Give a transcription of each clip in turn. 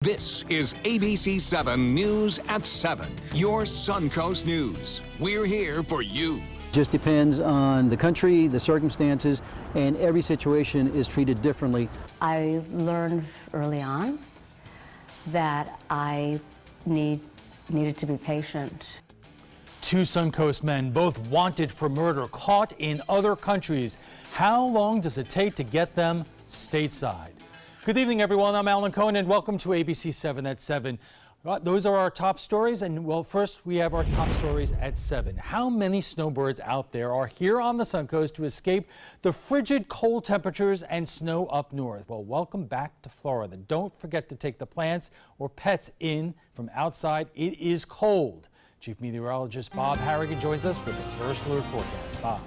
This is ABC7 News at 7, your Suncoast News. We're here for you. Just depends on the country, the circumstances, and every situation is treated differently. I learned early on that I needed to be patient. Two Suncoast men, both wanted for murder, caught in other countries. How long does it take to get them stateside? Good evening, everyone. I'm Alan Cohen, and welcome to ABC 7 at 7. Those are our top stories, and well, first we have our top stories at 7. How many snowbirds out there are here on the Suncoast to escape the frigid cold temperatures and snow up north? Well, welcome back to Florida. Don't forget to take the plants or pets in from outside. It is cold. Chief Meteorologist Bob Harrigan joins us with the first alert forecast. Bob.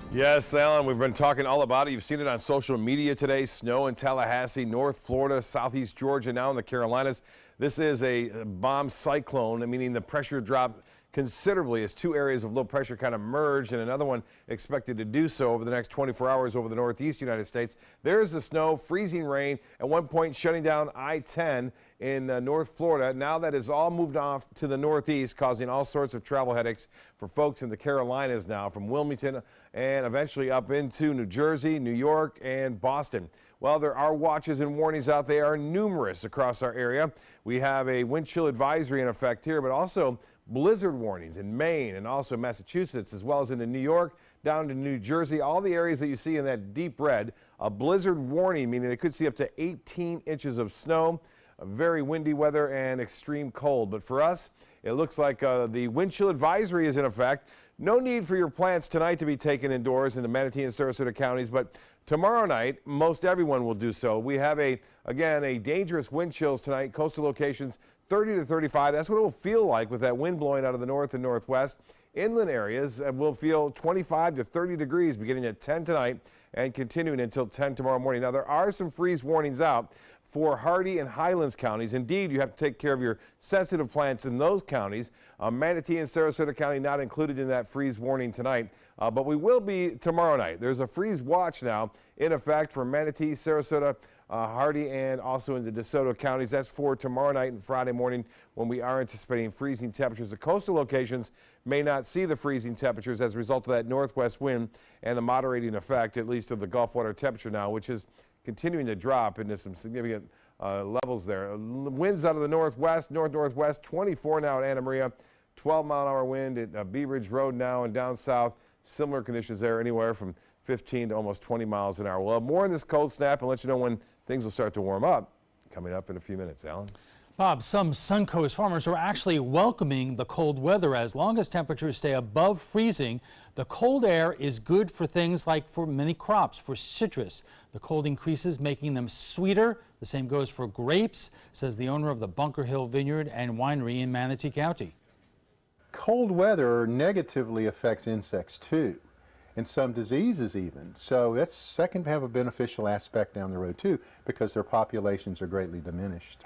Yes, Alan, we've been talking all about it. You've seen it on social media today. Snow in Tallahassee, North Florida, Southeast Georgia, now in the Carolinas. This is a bomb cyclone, meaning the pressure dropped considerably as two areas of low pressure kind of merged, and another one expected to do so over the next 24 hours over the northeast United States. There's the snow, freezing rain, at one point shutting down I-10 in North Florida. Now that has all moved off to the northeast, causing all sorts of travel headaches for folks in the Carolinas now, from Wilmington and eventually up into New Jersey, New York, and Boston. Well, there are watches and warnings out there, are numerous across our area. We have a wind chill advisory in effect here, but also blizzard warnings in Maine and also Massachusetts, as well as into New York, down to New Jersey, all the areas that you see in that deep red. A blizzard warning, meaning they could see up to 18 inches of snow, very windy weather and extreme cold. But for us, it looks like the wind chill advisory is in effect. No need for your plants tonight to be taken indoors in the Manatee and Sarasota counties, but tomorrow night, most everyone will do so. We have again, a dangerous wind chills tonight, coastal locations 30 to 35. That's what it will feel like with that wind blowing out of the north and northwest. Inland areas will feel 25 to 30 degrees beginning at 10 tonight and continuing until 10 tomorrow morning. Now, there are some freeze warnings out for Hardee and Highlands counties. Indeed, you have to take care of your sensitive plants in those counties. Manatee and Sarasota County not included in that freeze warning tonight, but we will be tomorrow night. There's a freeze watch now in effect for Manatee, Sarasota, Hardee, and also in the DeSoto counties. That's for tomorrow night and Friday morning, when we are anticipating freezing temperatures. The coastal locations may not see the freezing temperatures as a result of that northwest wind and the moderating effect, at least of the Gulf water temperature now, which is continuing to drop into some significant levels there. Winds out of the northwest, northwest, 24 now at Anna Maria, 12-mile-an-hour wind at Bee Ridge Road now, and down south, similar conditions there, anywhere from 15 to almost 20 miles an hour. We'll have more on this cold snap and let you know when things will start to warm up. Coming up in a few minutes, Alan. Bob, some Suncoast farmers are actually welcoming the cold weather. As long as temperatures stay above freezing, the cold air is good for things like for many crops, for citrus. The cold increases, making them sweeter. The same goes for grapes, says the owner of the Bunker Hill Vineyard and Winery in Manatee County. Cold weather negatively affects insects too, and some diseases even. So that can have a beneficial aspect down the road too, because their populations are greatly diminished.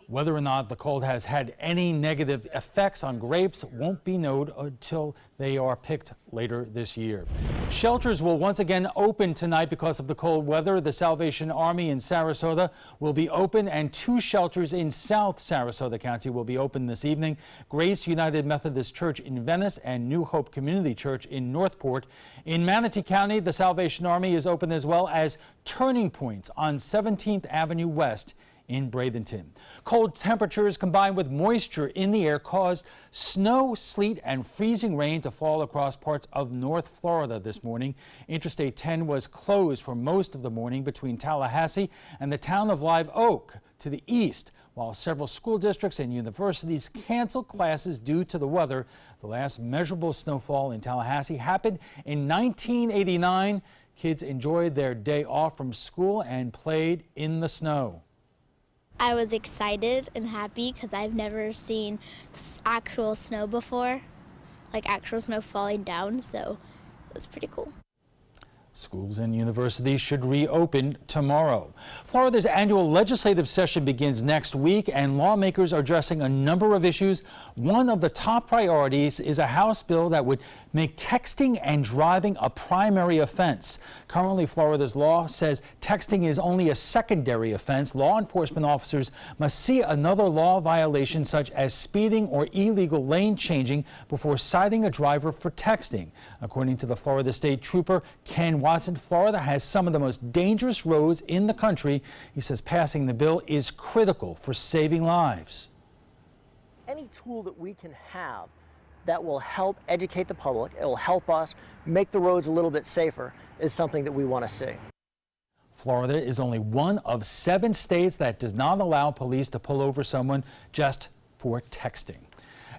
Whether or not the cold has had any negative effects on grapes won't be known until they are picked later this year. Shelters will once again open tonight because of the cold weather. The Salvation Army in Sarasota will be open, and 2 shelters in South Sarasota County will be open this evening. Grace United Methodist Church in Venice and New Hope Community Church in Northport. In Manatee County, the Salvation Army is open, as well as Turning Points on 17th Avenue West in Bradenton. Cold temperatures combined with moisture in the air caused snow, sleet, and freezing rain to fall across parts of North Florida this morning. Interstate 10 was closed for most of the morning between Tallahassee and the town of Live Oak to the east, while several school districts and universities canceled classes due to the weather. The last measurable snowfall in Tallahassee happened in 1989. Kids enjoyed their day off from school and played in the snow. I was excited and happy because I've never seen actual snow before, like actual snow falling down, so it was pretty cool. Schools and universities should reopen tomorrow. Florida's annual legislative session begins next week, and lawmakers are addressing a number of issues. One of the top priorities is a House bill that would make texting and driving a primary offense. Currently, Florida's law says texting is only a secondary offense. Law enforcement officers must see another law violation, such as speeding or illegal lane changing, before citing a driver for texting. According to the Florida State Trooper, Ken Watson, Florida has some of the most dangerous roads in the country. He says passing the bill is critical for saving lives. Any tool that we can have that will help educate the public, it will help us make the roads a little bit safer, is something that we want to see. Florida is only one of 7 states that does not allow police to pull over someone just for texting.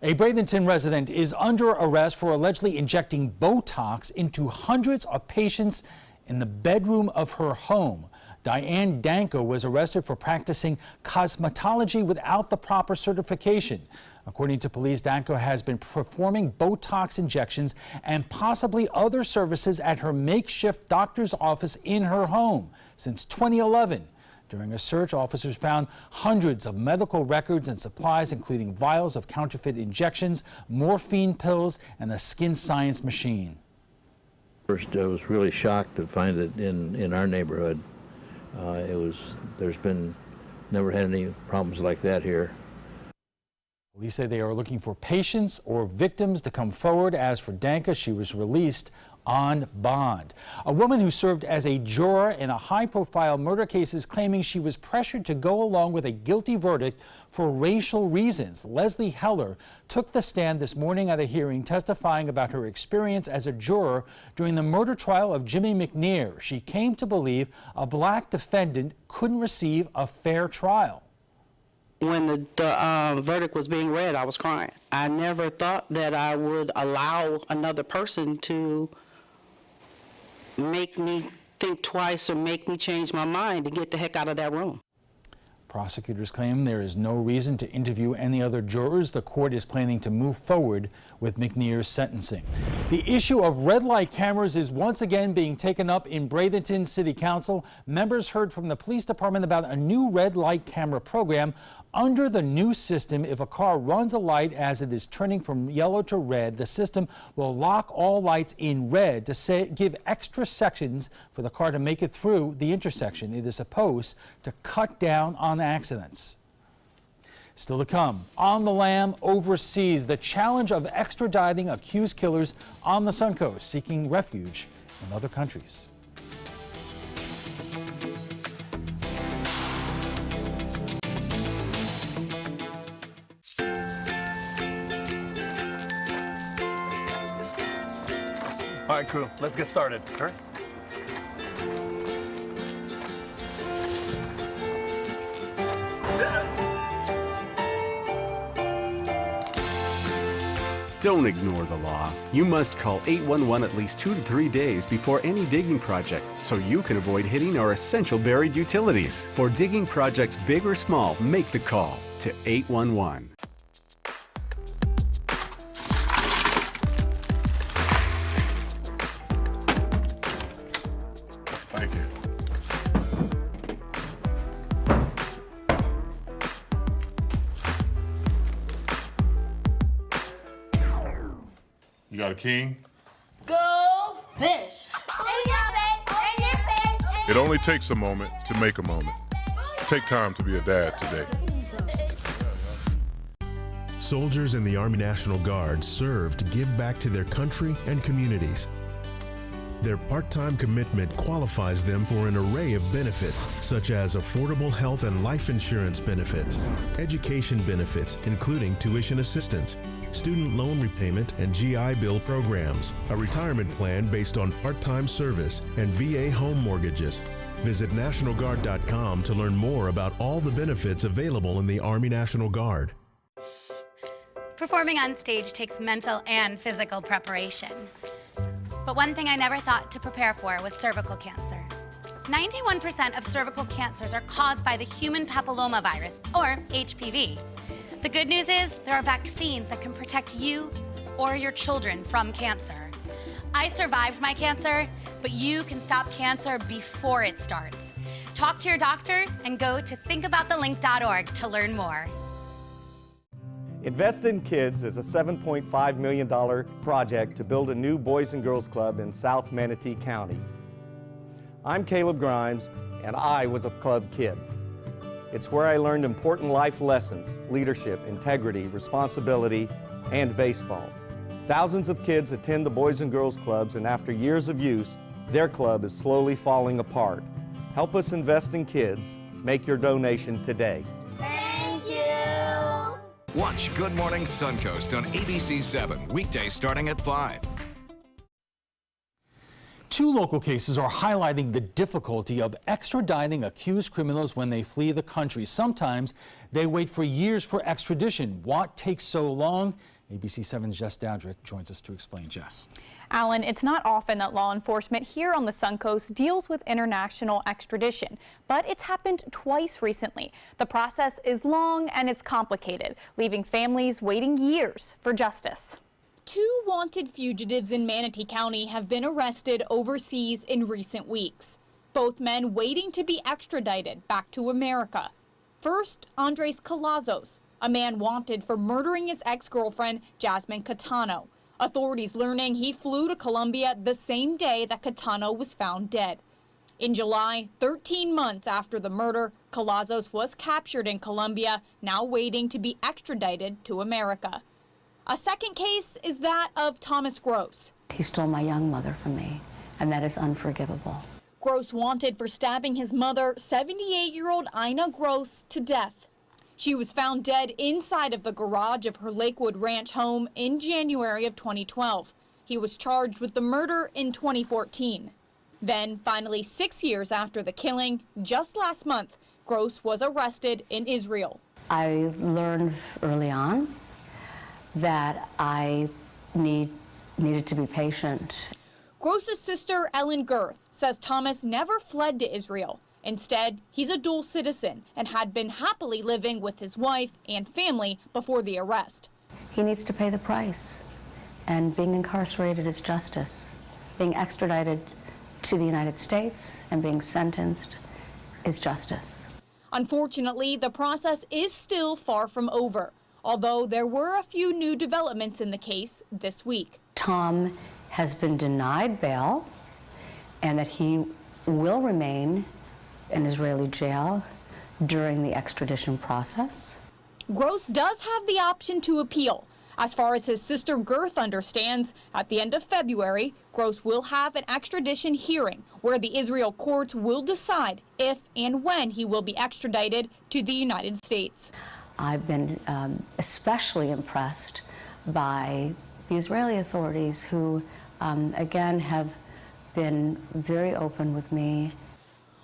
A Bradenton resident is under arrest for allegedly injecting Botox into hundreds of patients in the bedroom of her home. Diane Danko was arrested for practicing cosmetology without the proper certification. According to police, Danko has been performing Botox injections and possibly other services at her makeshift doctor's office in her home since 2011. During a search, officers found hundreds of medical records and supplies, including vials of counterfeit injections, morphine pills, and a skin science machine. First, I was really shocked to find it in our neighborhood. Never had any problems like that here. Police say they are looking for patients or victims to come forward. As for Danka, she was released on bond. A woman who served as a juror in a high-profile murder case is claiming she was pressured to go along with a guilty verdict for racial reasons. Leslie Heller took the stand this morning at a hearing, testifying about her experience as a juror during the murder trial of Jimmy McNear. She came to believe a black defendant couldn't receive a fair trial. When the verdict was being read, I was crying. I never thought that I would allow another person to make me think twice or make me change my mind to get the heck out of that room. Prosecutors claim there is no reason to interview any other jurors. The court is planning to move forward with McNear's sentencing. The issue of red light cameras is once again being taken up in Bradenton City Council. Members heard from the police department about a new red light camera program. Under the new system, if a car runs a light as it is turning from yellow to red, the system will lock all lights in red to give extra seconds for the car to make it through the intersection. It is supposed to cut down on accidents. Still to come, on the lam overseas, the challenge of extraditing accused killers on the Suncoast, seeking refuge in other countries. All right, crew, let's get started. Sure. Don't ignore the law. You must call 811 at least 2 to 3 days before any digging project so you can avoid hitting our essential buried utilities. For digging projects big or small, make the call to 811. Thank you. You got a king? Go fish! In your face, in your face, It only takes a moment to make a moment. Take time to be a dad today. Soldiers in the Army National Guard serve to give back to their country and communities. Their part-time commitment qualifies them for an array of benefits, such as affordable health and life insurance benefits, education benefits, including tuition assistance, student loan repayment, and GI Bill programs, a retirement plan based on part-time service, and VA home mortgages. Visit NationalGuard.com to learn more about all the benefits available in the Army National Guard. Performing on stage takes mental and physical preparation. But one thing I never thought to prepare for was cervical cancer. 91% of cervical cancers are caused by the human papillomavirus, or HPV. The good news is there are vaccines that can protect you or your children from cancer. I survived my cancer, but you can stop cancer before it starts. Talk to your doctor and go to thinkaboutthelink.org to learn more. Invest in Kids is a $7.5 million project to build a new Boys and Girls Club in South Manatee County. I'm Caleb Grimes, and I was a club kid. It's where I learned important life lessons, leadership, integrity, responsibility, and baseball. Thousands of kids attend the Boys and Girls Clubs, and after years of use, their club is slowly falling apart. Help us invest in kids. Make your donation today. Thank you. Watch Good Morning Suncoast on ABC7, weekdays starting at 5. Two local cases are highlighting the difficulty of extraditing accused criminals when they flee the country. Sometimes they wait for years for extradition. What takes so long? ABC7's Jess Dowdrick joins us to explain. Jess. Alan, it's not often that law enforcement here on the Suncoast deals with international extradition, but it's happened twice recently. The process is long and it's complicated, leaving families waiting years for justice. Two wanted fugitives in Manatee County have been arrested overseas in recent weeks. Both men waiting to be extradited back to America. First, Andres Cavazos, a man wanted for murdering his ex-girlfriend, Jasmine Catano. Authorities learning he flew to Colombia the same day that Catano was found dead. In July, 13 months after the murder, Cavazos was captured in Colombia, now waiting to be extradited to America. A second case is that of Thomas Gross. He stole my young mother from me, and that is unforgivable. Gross wanted for stabbing his mother, 78-year-old Ina Gross, to death. She was found dead inside of the garage of her Lakewood Ranch home in January of 2012. He was charged with the murder in 2014. Then, finally 6 years after the killing, just last month, Gross was arrested in Israel. I learned early on that I needed to be patient. Gross's sister, Ellen Girth, says Thomas never fled to Israel. Instead, he's a dual citizen and had been happily living with his wife and family before the arrest. He needs to pay the price, and being incarcerated is justice. Being extradited to the United States and being sentenced is justice. Unfortunately, the process is still far from over, although there were a few new developments in the case this week. Tom has been denied bail, and that he will remain in Israeli jail during the extradition process. Gross does have the option to appeal. As far as his sister Girth understands, at the end of February, Gross will have an extradition hearing where the Israel courts will decide if and when he will be extradited to the United States. I've been especially impressed by the Israeli authorities who, again, have been very open with me.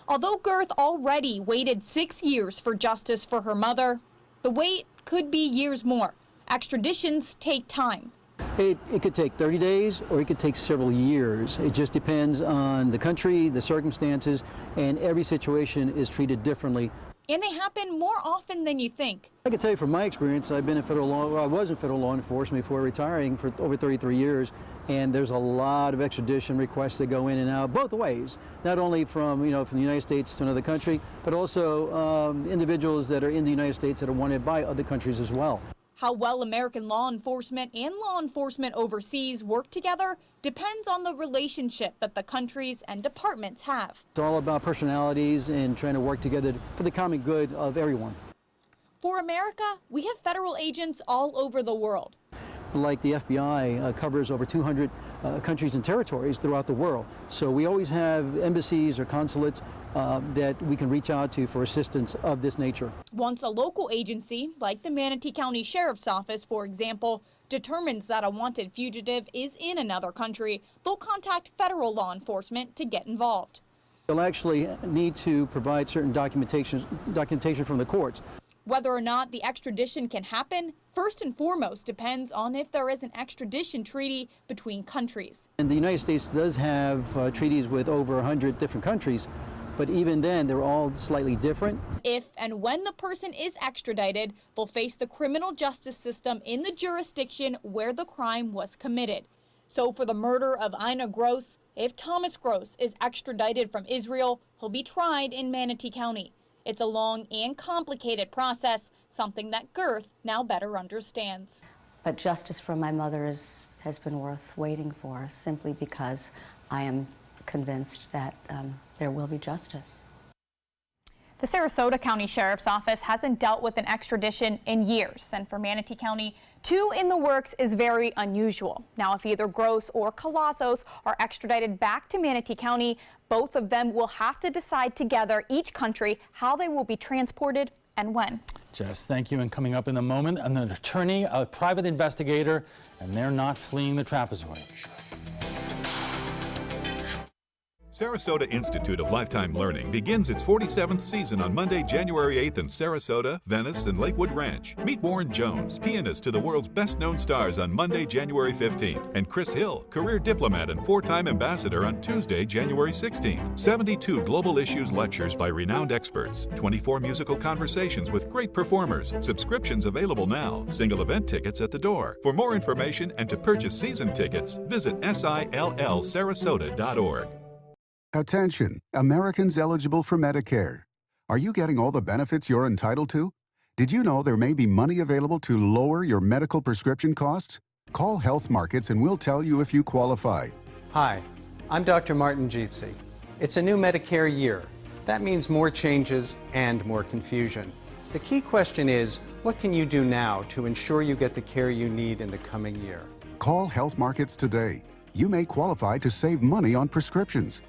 Although Girth already waited 6 years for justice for her mother, the wait could be years more. Extraditions take time. It could take 30 days or it could take several years. It just depends on the country, the circumstances, and every situation is treated differently. And they happen more often than you think. I can tell you from my experience, I've been in federal law, well, I was in federal law enforcement before retiring for over 33 years, and there's a lot of extradition requests that go in and out both ways, not only from the United States to another country, but also individuals that are in the United States that are wanted by other countries as well. How well American law enforcement and law enforcement overseas work together depends on the relationship that the countries and departments have. It's all about personalities and trying to work together for the common good of everyone. For America, we have federal agents all over the world. Like the FBI covers over 200 countries and territories throughout the world. So we always have embassies or consulates that we can reach out to for assistance of this nature. Once a local agency, like the Manatee County Sheriff's Office, for example, determines that a wanted fugitive is in another country, they'll contact federal law enforcement to get involved. They'll actually need to provide certain documentation from the courts. Whether or not the extradition can happen, first and foremost depends on if there is an extradition treaty between countries. And the United States does have treaties with over 100 different countries, but even then they're all slightly different. If and when the person is extradited, they'll face the criminal justice system in the jurisdiction where the crime was committed. So for the murder of Ina Gross, if Thomas Gross is extradited from Israel, he'll be tried in Manatee County. It's a long and complicated process, something that Girth now better understands. But justice for my mother has been worth waiting for, simply because I am convinced that there will be justice. The Sarasota County Sheriff's Office hasn't dealt with an extradition in years, and for Manatee County, 2 in the works is very unusual. Now, if either Gross or Colossos are extradited back to Manatee County, both of them will have to decide together, each country, how they will be transported and when. Jess, thank you. And coming up in a moment, an attorney, a private investigator, and they're not fleeing the trapezoid. Sarasota Institute of Lifetime Learning begins its 47th season on Monday, January 8th in Sarasota, Venice, and Lakewood Ranch. Meet Warren Jones, pianist to the world's best-known stars, on Monday, January 15th, and Chris Hill, career diplomat and 4-time ambassador, on Tuesday, January 16th. 72 global issues lectures by renowned experts, 24 musical conversations with great performers. Subscriptions available now. Single event tickets at the door. For more information and to purchase season tickets, visit SILLSarasota.org. Attention, Americans eligible for Medicare. Are you getting all the benefits you're entitled to? Did you know there may be money available to lower your medical prescription costs? Call Health Markets and we'll tell you if you qualify. Hi, I'm Dr. Martin Jeetsi. It's a new Medicare year. That means more changes and more confusion. The key question is, what can you do now to ensure you get the care you need in the coming year? Call Health Markets today. You may qualify to save money on prescriptions.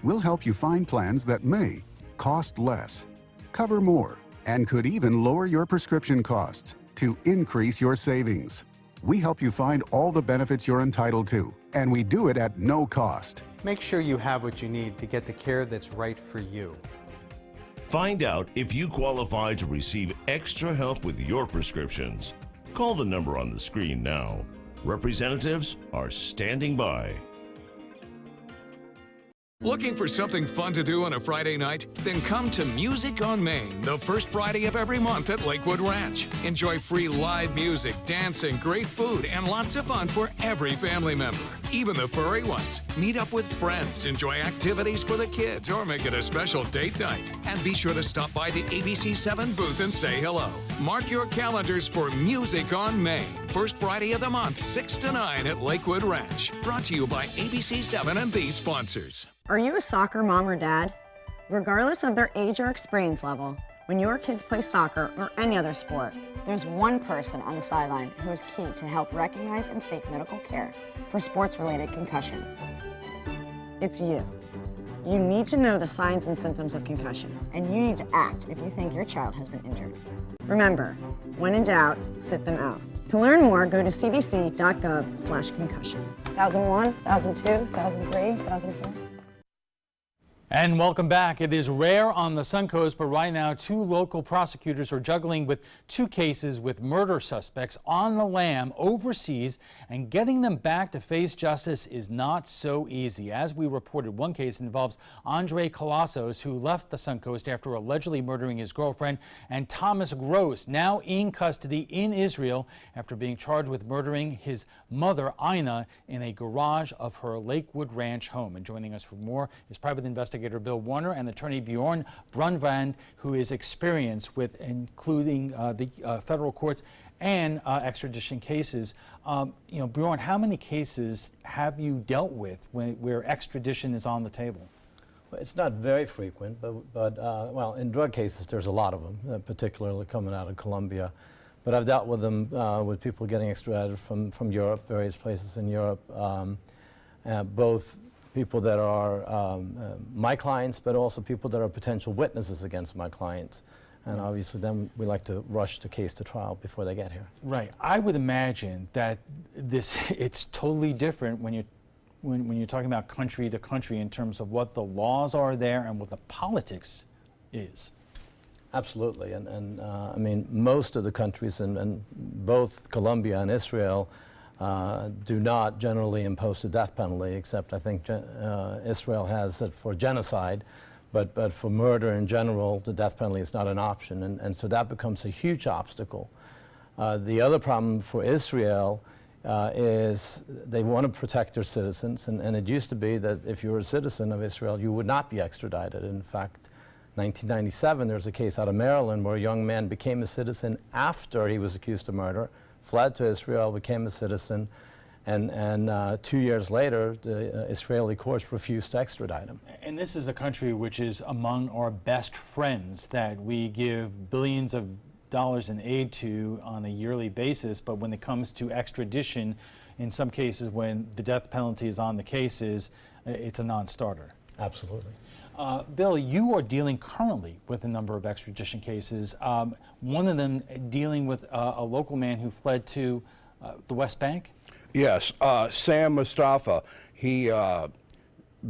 We'll help you find plans that may cost less, cover more, and could even lower your prescription costs to increase your savings. We help you find all the benefits you're entitled to, and we do it at no cost. Make sure you have what you need to get the care that's right for you. Find out if you qualify to receive extra help with your prescriptions. Call the number on the screen now. Representatives are standing by. Looking for something fun to do on a Friday night? Then come to Music on Main, the first Friday of every month at Lakewood Ranch. Enjoy free live music, dancing, great food, and lots of fun for every family member, even the furry ones. Meet up with friends, enjoy activities for the kids, or make it a special date night. And be sure to stop by the ABC7 booth and say hello. Mark your calendars for Music on Main, first Friday of the month, 6 to 9 at Lakewood Ranch. Brought to you by ABC7 and these sponsors. Are you a soccer mom or dad? Regardless of their age or experience level, when your kids play soccer or any other sport, there's one person on the sideline who is key to help recognize and seek medical care for sports-related concussion. It's you. You need to know the signs and symptoms of concussion, and you need to act if you think your child has been injured. Remember, when in doubt, sit them out. To learn more, go to cdc.gov/concussion. 1001, 1002, 1003, 1004. And welcome back. It is rare on the Suncoast, but right now 2 local prosecutors are juggling with 2 cases with murder suspects on the lam overseas, and getting them back to face justice is not so easy. As we reported, one case involves Andre Colossos, who left the Suncoast after allegedly murdering his girlfriend, and Thomas Gross, now in custody in Israel after being charged with murdering his mother, Ina, in a garage of her Lakewood Ranch home. And joining us for more is private investigator Bill Warner and attorney Bjorn Brunvand, who is experienced with including the federal courts and extradition cases. Bjorn, how many cases have you dealt with where extradition is on the table? Well, it's not very frequent, but well, in drug cases, there's a lot of them, particularly coming out of Colombia. But I've dealt with them with people getting extradited from Europe, various places in Europe, both people that are my clients, but also people that are potential witnesses against my clients. And obviously then we like to rush the case to trial before they get here. Right. I would imagine that it's totally different when you're talking about country to country in terms of what the laws are there and what the politics is. Absolutely. And I mean, most of the countries, and both Colombia and Israel, do not generally impose the death penalty, except I think Israel has it for genocide, but for murder in general, the death penalty is not an option, and so that becomes a huge obstacle. The other problem for Israel is they want to protect their citizens, and it used to be that if you were a citizen of Israel, you would not be extradited. In fact, 1997, there was a case out of Maryland where a young man became a citizen after he was accused of murder, fled to Israel, became a citizen, and 2 years later, the Israeli courts refused to extradite him. And this is a country which is among our best friends that we give billions of dollars in aid to on a yearly basis, but when it comes to extradition, in some cases when the death penalty is on the cases, it's a non-starter. Absolutely. Bill, you are dealing currently with a number of extradition cases, one of them dealing with a local man who fled to the West Bank? Yes, Sam Mustafa. He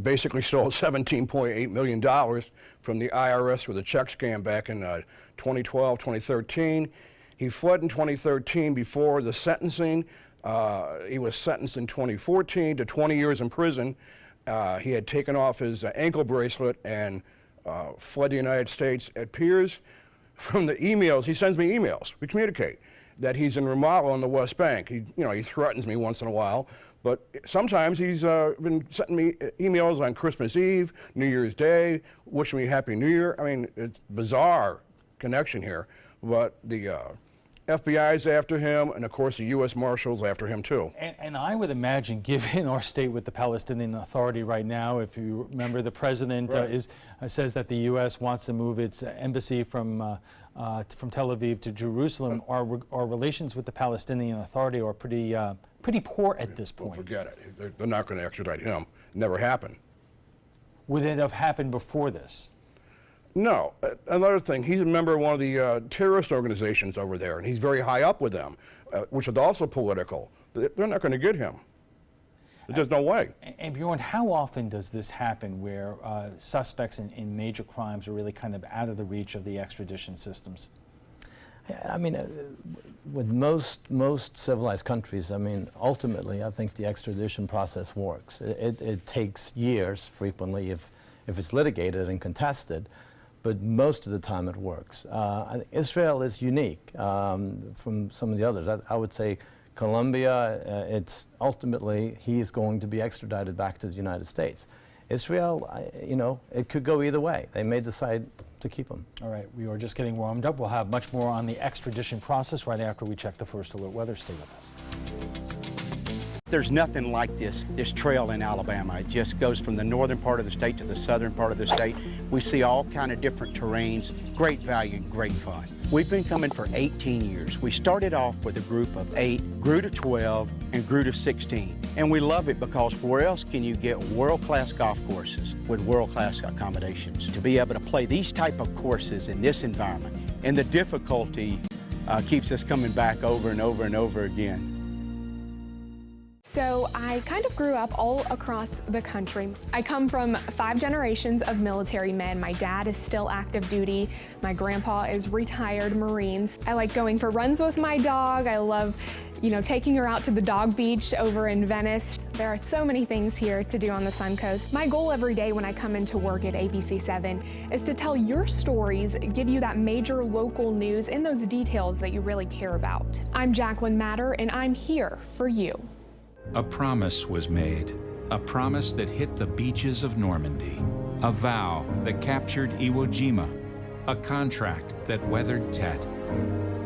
basically stole $17.8 million from the IRS with a check scam back in 2012, 2013. He fled in 2013 before the sentencing. He was sentenced in 2014 to 20 years in prison. He had taken off his ankle bracelet and fled the United States. It appears from the emails, he sends me emails, we communicate, that he's in Ramallah on the West Bank. He threatens me once in a while, but sometimes he's been sending me emails on Christmas Eve, New Year's Day, wishing me Happy New Year. I mean, it's bizarre connection here, but the FBI's after him, and of course the U.S. Marshals after him too. And I would imagine, given our state with the Palestinian Authority right now, if you remember, the president says that the U.S. wants to move its embassy from Tel Aviv to Jerusalem. Our relations with the Palestinian Authority are pretty poor at this point. Well, forget it. They're not going to extradite him. Never happened. Would it have happened before this? No. Another thing, he's a member of one of the terrorist organizations over there, and he's very high up with them, which is also political. They're not going to get him. There's no way. And Bjorn, how often does this happen where suspects in major crimes are really kind of out of the reach of the extradition systems? I mean, with most civilized countries, I mean, ultimately, I think the extradition process works. It takes years, frequently, if it's litigated and contested, but most of the time it works. Israel is unique from some of the others. I would say Colombia, it's ultimately, he is going to be extradited back to the United States. Israel, it could go either way. They may decide to keep him. All right, we are just getting warmed up. We'll have much more on the extradition process right after we check the first alert weather. Stay with us. There's nothing like this trail in Alabama. It just goes from the northern part of the state to the southern part of the state. We see all kind of different terrains, great value, great fun. We've been coming for 18 years. We started off with a group of 8, grew to 12, and grew to 16. And we love it because where else can you get world-class golf courses with world-class accommodations? To be able to play these type of courses in this environment, and the difficulty keeps us coming back over and over and over again. So I kind of grew up all across the country. I come from 5 generations of military men. My dad is still active duty. My grandpa is retired Marines. I like going for runs with my dog. I love, taking her out to the dog beach over in Venice. There are so many things here to do on the Suncoast. My goal every day when I come into work at ABC7 is to tell your stories, give you that major local news and those details that you really care about. I'm Jacqueline Matter, and I'm here for you. A promise was made, a promise that hit the beaches of Normandy, a vow that captured Iwo Jima, a contract that weathered Tet,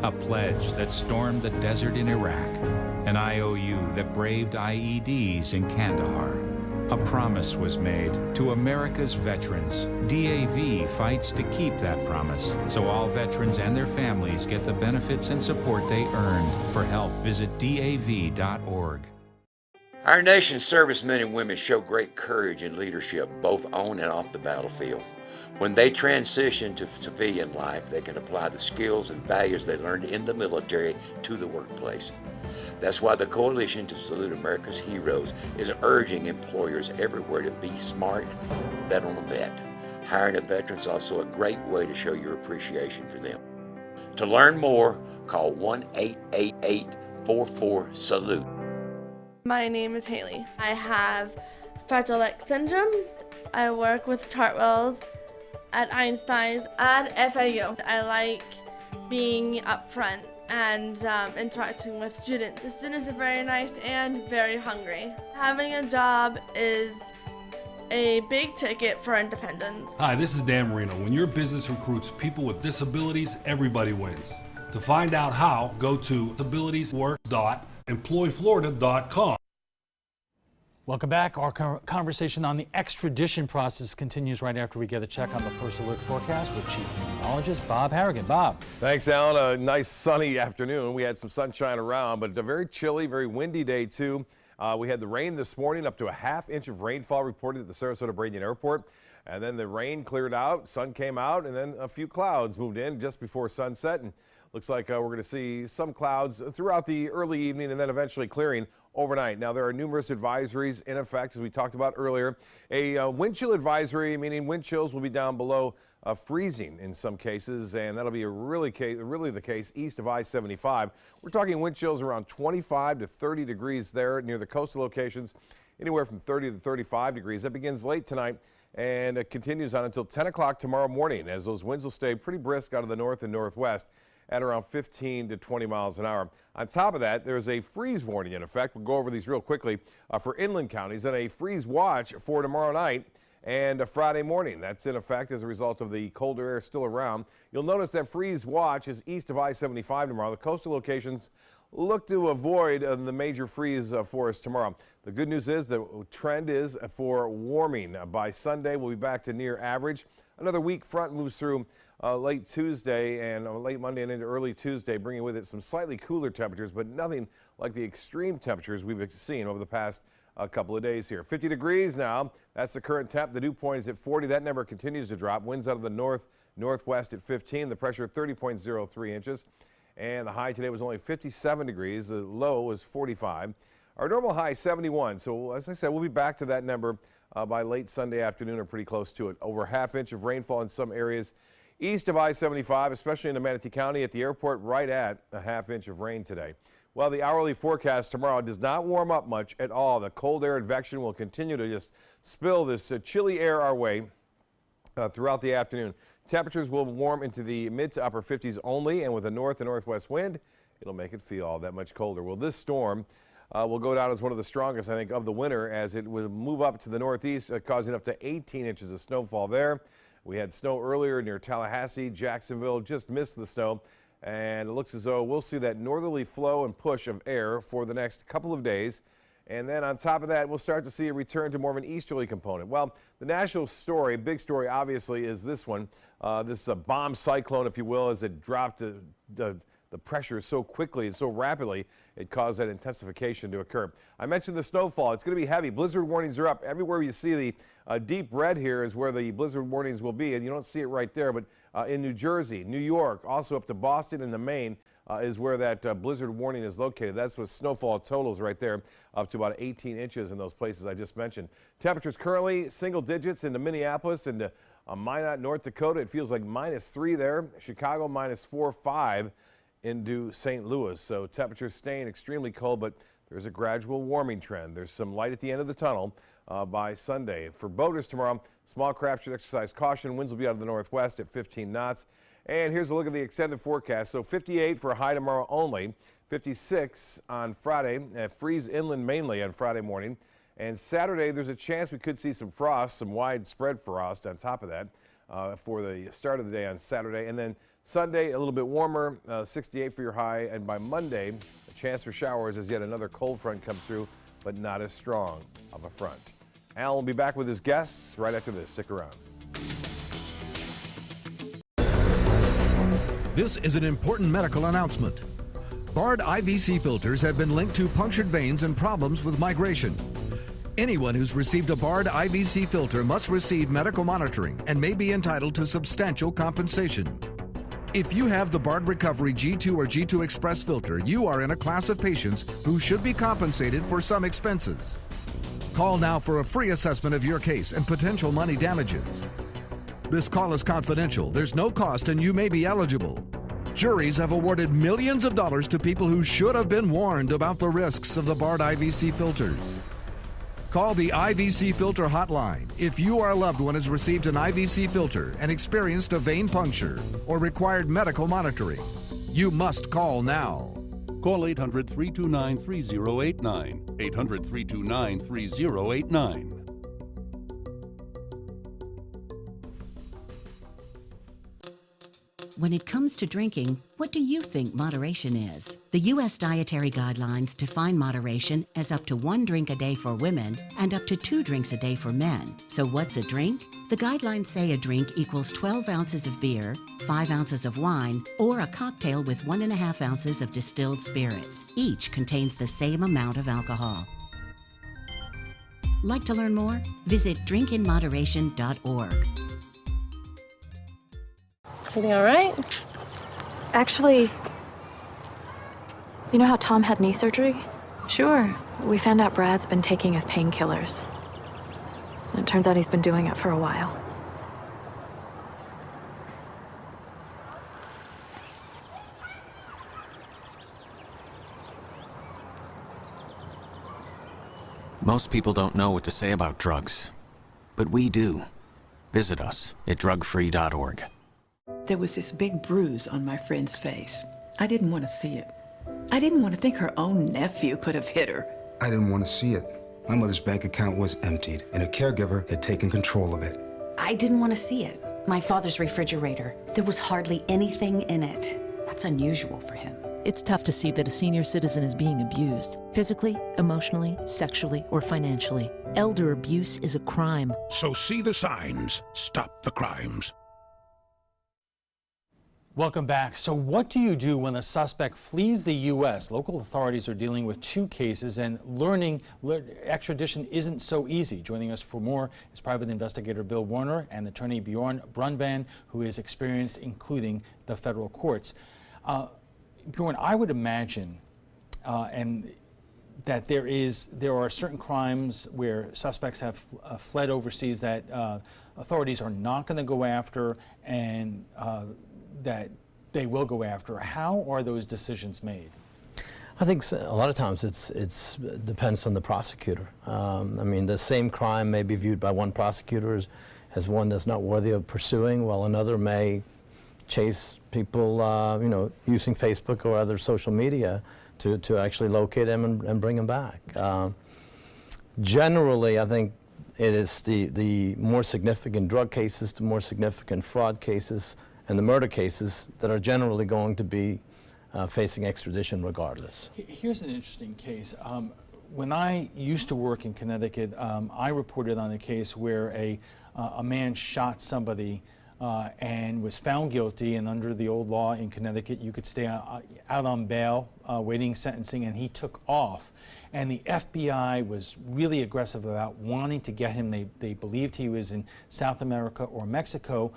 a pledge that stormed the desert in Iraq, an IOU that braved IEDs in Kandahar. A promise was made to America's veterans. DAV fights to keep that promise, so all veterans and their families get the benefits and support they earned. For help, visit DAV.org. Our nation's servicemen and women show great courage and leadership both on and off the battlefield. When they transition to civilian life, they can apply the skills and values they learned in the military to the workplace. That's why the Coalition to Salute America's Heroes is urging employers everywhere to be smart, bet on a vet. Hiring a veteran is also a great way to show your appreciation for them. To learn more, call 1-888-44-SALUTE. My name is Haley. I have Fragile X syndrome. I work with Chartwells at Einstein's and FAU. I like being up front and interacting with students. The students are very nice and very hungry. Having a job is a big ticket for independence. Hi, this is Dan Marino. When your business recruits people with disabilities, everybody wins. To find out how, go to disabilitieswork.employflorida.com. Welcome back. Our conversation on the extradition process continues right after we get a check on the First Alert forecast with Chief Meteorologist Bob Harrigan. Bob. Thanks, Alan. A nice sunny afternoon. We had some sunshine around, but a very chilly, very windy day, too. We had the rain this morning, up to a ½ inch of rainfall reported at the Sarasota-Bradenton Airport. And then the rain cleared out, sun came out, and then a few clouds moved in just before sunset. And looks like we're going to see some clouds throughout the early evening and then eventually clearing overnight. Now, there are numerous advisories in effect, as we talked about earlier. A wind chill advisory, meaning wind chills will be down below freezing in some cases, and that'll be really the case east of I-75. We're talking wind chills around 25 to 30 degrees there near the coastal locations, anywhere from 30 to 35 degrees. That begins late tonight, and it continues on until 10 o'clock tomorrow morning, as those winds will stay pretty brisk out of the north and northwest at around 15 to 20 miles an hour. On top of that, there's a freeze warning in effect. We'll go over these real quickly for inland counties, and a freeze watch for tomorrow night and a Friday morning. That's in effect as a result of the colder air still around. You'll notice that freeze watch is east of I-75 tomorrow. The coastal locations look to avoid the major freeze for us tomorrow. The good news is the trend is for warming. By Sunday, we'll be back to near average. Another weak front moves through late Tuesday and late Monday and into early Tuesday, bringing with it some slightly cooler temperatures, but nothing like the extreme temperatures we've seen over the past couple of days here. 50 degrees now. That's the current temp. The dew point is at 40. That number continues to drop. Winds out of the northwest at 15. The pressure 30.03 inches. And the high today was only 57 degrees. The low was 45. Our normal high 71. So as I said, we'll be back to that number by late Sunday afternoon or pretty close to it. Over ½ inch of rainfall in some areas east of I-75, especially into Manatee County at the airport, right at a ½ inch of rain today. Well, the hourly forecast tomorrow does not warm up much at all. The cold air advection will continue to just spill this chilly air our way throughout the afternoon. Temperatures will warm into the mid to upper 50s only, and with a north and northwest wind, it'll make it feel all that much colder. Well, this storm will go down as one of the strongest, I think, of the winter, as it will move up to the northeast, causing up to 18 inches of snowfall there. We had snow earlier near Tallahassee. Jacksonville just missed the snow. And it looks as though we'll see that northerly flow and push of air for the next couple of days. And then on top of that, we'll start to see a return to more of an easterly component. Well, the national story, big story, obviously, is this one. This bomb cyclone, if you will, as it dropped the pressure so quickly and so rapidly, it caused that intensification to occur. I mentioned the snowfall. It's going to be heavy. Blizzard warnings are up. Everywhere you see the deep red here is where the blizzard warnings will be, and you don't see it right there, but in New Jersey, New York, also up to Boston and the Maine is where that blizzard warning is located. That's with snowfall totals right there, up to about 18 inches in those places I just mentioned. Temperatures currently single digits into Minneapolis and Minot, North Dakota. It feels like -3 there. Chicago -4, 5 into St. Louis. So temperatures staying extremely cold, but there's a gradual warming trend. There's some light at the end of the tunnel by Sunday. For boaters tomorrow, small craft should exercise caution. Winds will be out of the northwest at 15 knots. And here's a look at the extended forecast. So 58 for a high tomorrow only, 56 on Friday, freeze inland mainly on Friday morning. And Saturday, there's a chance we could see some frost, some widespread frost on top of that for the start of the day on Saturday. And then Sunday, a little bit warmer, 68 for your high. And by Monday, a chance for showers as yet another cold front comes through, but not as strong of a front. Al will be back with his guests right after this. Stick around. This is an important medical announcement. Bard IVC filters have been linked to punctured veins and problems with migration. Anyone who's received a Bard IVC filter must receive medical monitoring and may be entitled to substantial compensation. If you have the Bard Recovery G2 or G2 Express filter, you are in a class of patients who should be compensated for some expenses. Call now for a free assessment of your case and potential money damages. This call is confidential. There's no cost and you may be eligible. Juries have awarded millions of dollars to people who should have been warned about the risks of the Bard IVC filters. Call the IVC Filter Hotline if you or a loved one has received an IVC filter and experienced a vein puncture or required medical monitoring. You must call now. Call 800-329-3089. 800-329-3089. When it comes to drinking, what do you think moderation is? The U.S. Dietary Guidelines define moderation as up to 1 drink a day for women and up to 2 drinks a day for men. So what's a drink? The guidelines say a drink equals 12 ounces of beer, 5 ounces of wine, or a cocktail with 1.5 ounces of distilled spirits. Each contains the same amount of alcohol. Like to learn more? Visit drinkinmoderation.org. Everything all right? Actually, you know how Tom had knee surgery? Sure. We found out Brad's been taking his painkillers. And it turns out he's been doing it for a while. Most people don't know what to say about drugs, but we do. Visit us at drugfree.org. There was this big bruise on my friend's face. I didn't want to see it. I didn't want to think her own nephew could have hit her. I didn't want to see it. My mother's bank account was emptied, and a caregiver had taken control of it. I didn't want to see it. My father's refrigerator. There was hardly anything in it. That's unusual for him. It's tough to see that a senior citizen is being abused, physically, emotionally, sexually, or financially. Elder abuse is a crime. So see the signs. Stop the crimes. Welcome back. So what do you do when a suspect flees the U.S.? Local authorities are dealing with 2 cases, and extradition isn't so easy. Joining us for more is private investigator Bill Warner and attorney Bjorn Brunvan, who is experienced including the federal courts. Bjorn, I would imagine that there are certain crimes where suspects have fled overseas that authorities are not going to go after, and that they will go after. How are those decisions made? I think a lot of times it depends on the prosecutor. I mean, the same crime may be viewed by one prosecutor as one that's not worthy of pursuing, while another may chase people, using Facebook or other social media to actually locate them and bring them back. Generally, I think it is the more significant drug cases, the more significant fraud cases, and the murder cases that are generally going to be facing extradition regardless. Here's an interesting case. When I used to work in Connecticut, I reported on a case where a man shot somebody and was found guilty, and under the old law in Connecticut, you could stay out on bail waiting sentencing, and he took off. And the FBI was really aggressive about wanting to get him. They believed he was in South America or Mexico,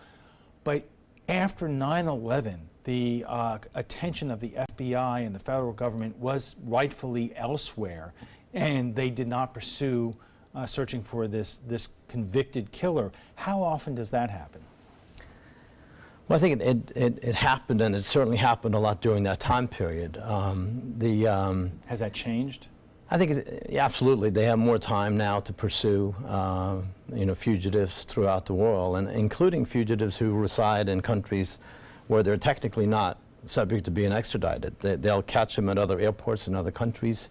but after 9/11, the attention of the FBI and the federal government was rightfully elsewhere, and they did not pursue searching for this convicted killer. How often does that happen? Well, I think it happened, and it certainly happened a lot during that time period. Has that changed? I think absolutely. They have more time now to pursue, fugitives throughout the world, and including fugitives who reside in countries where they're technically not subject to being extradited. They'll catch them at other airports in other countries.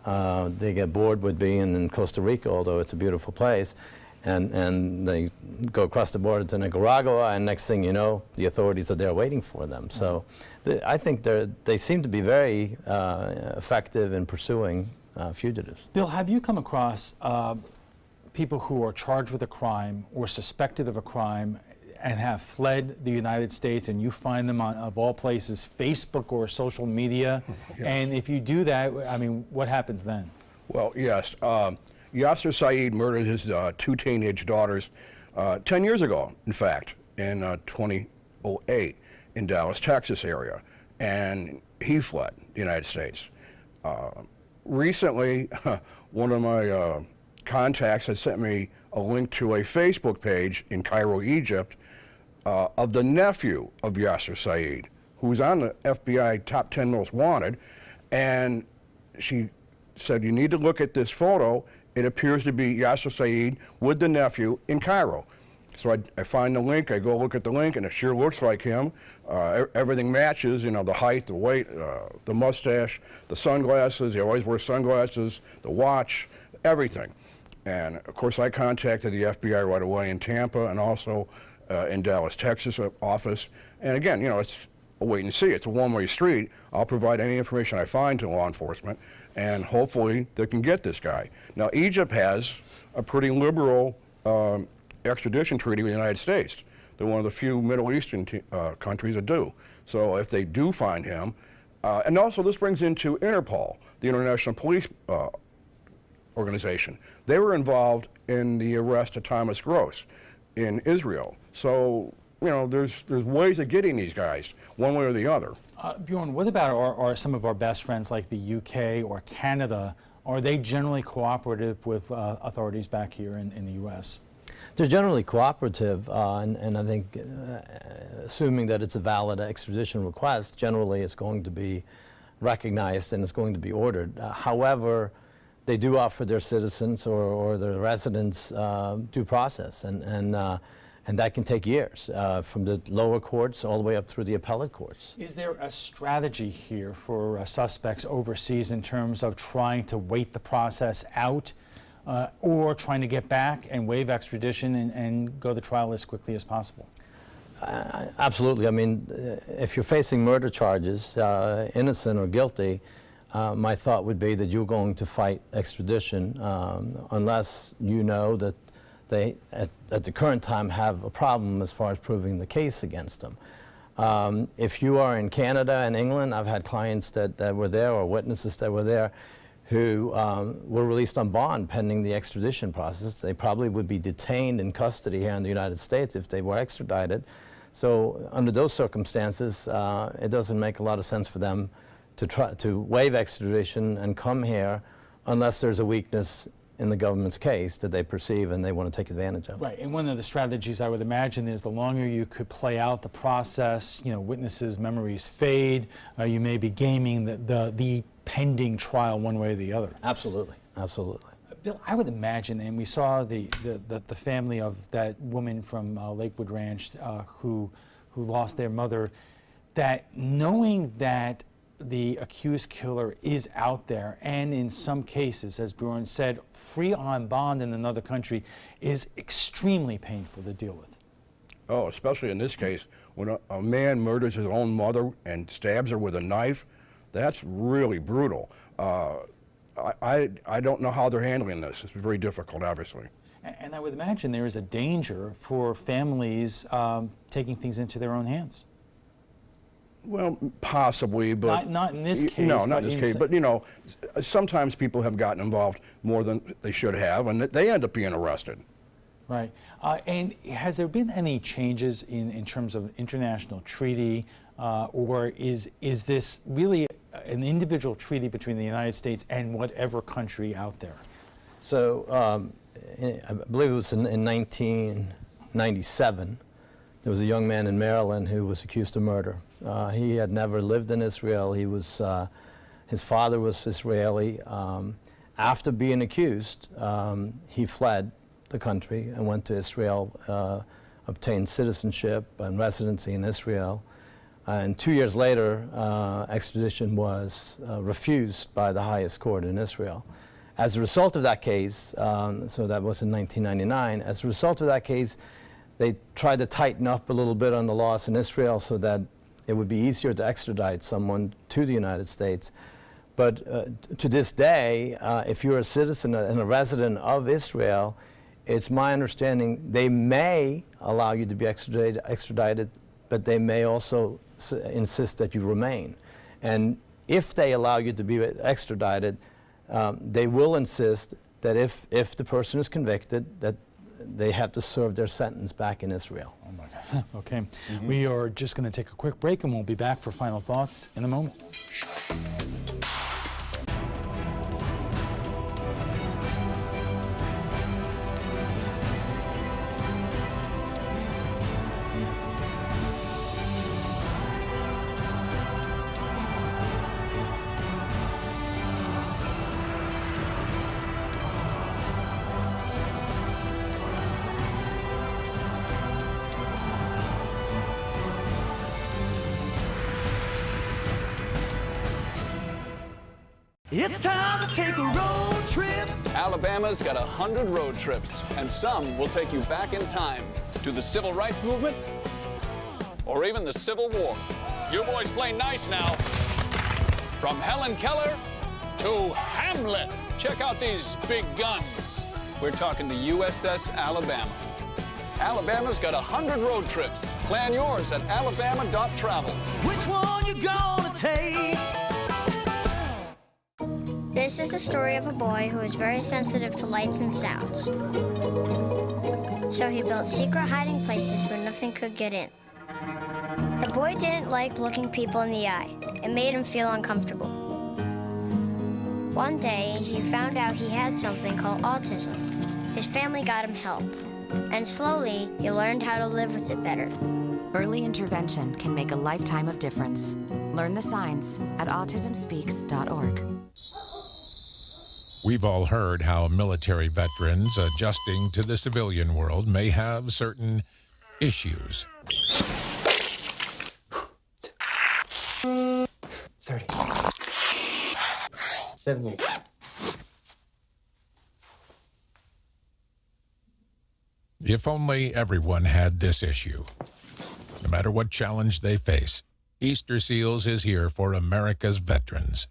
They get bored with being in Costa Rica, although it's a beautiful place, and they go across the border to Nicaragua, and next thing you know, the authorities are there waiting for them. So I think they seem to be very effective in pursuing fugitives. Bill, have you come across people who are charged with a crime or suspected of a crime and have fled the United States, and you find them on, of all places, Facebook or social media? Yes. And if you do that, I mean, what happens then? Well, yes. Yasser Saeed murdered his 2 teenage daughters 10 years ago, in fact, in 2008 in Dallas, Texas area. And he fled the United States. Recently, one of my contacts has sent me a link to a Facebook page in Cairo, Egypt, of the nephew of Yasser Saeed, who's on the FBI top 10 most wanted. And she said, you need to look at this photo. It appears to be Yasser Saeed with the nephew in Cairo. So I find the link, I go look at the link, and it sure looks like him. Everything matches, you know, the height, the weight, the mustache, the sunglasses. He always wears sunglasses, the watch, everything. And of course, I contacted the FBI right away in Tampa and also in Dallas, Texas office. And again, you know, it's a wait and see. It's a one-way street. I'll provide any information I find to law enforcement, and hopefully they can get this guy. Now, Egypt has a pretty liberal extradition treaty with the United States. They're one of the few Middle Eastern countries that do. So if they do find him, and also this brings into Interpol, the International Police Organization. They were involved in the arrest of Thomas Gross in Israel. So, you know, there's ways of getting these guys, one way or the other. Bjorn, what about our some of our best friends like the UK or Canada? Are they generally cooperative with authorities back here in the U.S.? They're generally cooperative, and I think, assuming that it's a valid extradition request, generally it's going to be recognized and it's going to be ordered. However, they do offer their citizens or their residents due process, and that can take years, from the lower courts all the way up through the appellate courts. Is there a strategy here for suspects overseas in terms of trying to wait the process out, or trying to get back and waive extradition and go to trial as quickly as possible? Absolutely. I mean, if you're facing murder charges, innocent or guilty, my thought would be that you're going to fight extradition unless you know that they, at the current time, have a problem as far as proving the case against them. If you are in Canada and England, I've had clients that were there or witnesses that were there who were released on bond pending the extradition process. They probably would be detained in custody here in the United States if they were extradited. So under those circumstances, it doesn't make a lot of sense for them to try to waive extradition and come here unless there's a weakness in the government's case that they perceive and they want to take advantage of. Right, and one of the strategies I would imagine is the longer you could play out the process, you know, witnesses' memories fade, you may be gaming the pending trial one way or the other. Absolutely, absolutely. Bill, I would imagine, and we saw the family of that woman from Lakewood Ranch who lost their mother, that knowing that the accused killer is out there, and in some cases, as Bjorn said, free on bond in another country, is extremely painful to deal with. Oh, especially in this case, when a man murders his own mother and stabs her with a knife, that's really brutal. I don't know how they're handling this. It's very difficult, obviously. And I would imagine there is a danger for families taking things into their own hands. Well, possibly, but... Not in this case. No, not in this case, but, you know, sometimes people have gotten involved more than they should have, and they end up being arrested. Right. And has there been any changes in terms of international treaty, or is this really an individual treaty between the United States and whatever country out there? So, I believe it was in 1997, there was a young man in Maryland who was accused of murder. He had never lived in Israel. He was, his father was Israeli. After being accused, he fled the country and went to Israel, obtained citizenship and residency in Israel. And 2 years later, extradition was refused by the highest court in Israel. As a result of that case, so that was in 1999, as a result of that case, they tried to tighten up a little bit on the laws in Israel so that it would be easier to extradite someone to the United States. But to this day, if you're a citizen and a resident of Israel, it's my understanding they may allow you to be extradited, but they may also insist that you remain. And if they allow you to be extradited, they will insist that if the person is convicted, that they have to serve their sentence back in Israel. Oh my God. Okay. We are just going to take a quick break, and we'll be back for final thoughts in a moment. It's time to take a road trip. Alabama's got 100 road trips, and some will take you back in time to the Civil Rights Movement or even the Civil War. You boys play nice now. From Helen Keller to Hamlet. Check out these big guns. We're talking the USS Alabama. Alabama's got 100 road trips. Plan yours at alabama.travel. Which one you gonna take? This is the story of a boy who is very sensitive to lights and sounds. So he built secret hiding places where nothing could get in. The boy didn't like looking people in the eye. It made him feel uncomfortable. One day, he found out he had something called autism. His family got him help. And slowly, he learned how to live with it better. Early intervention can make a lifetime of difference. Learn the signs at autismspeaks.org. We've all heard how military veterans adjusting to the civilian world may have certain issues. 30. 70. If only everyone had this issue. No matter what challenge they face, Easter Seals is here for America's veterans.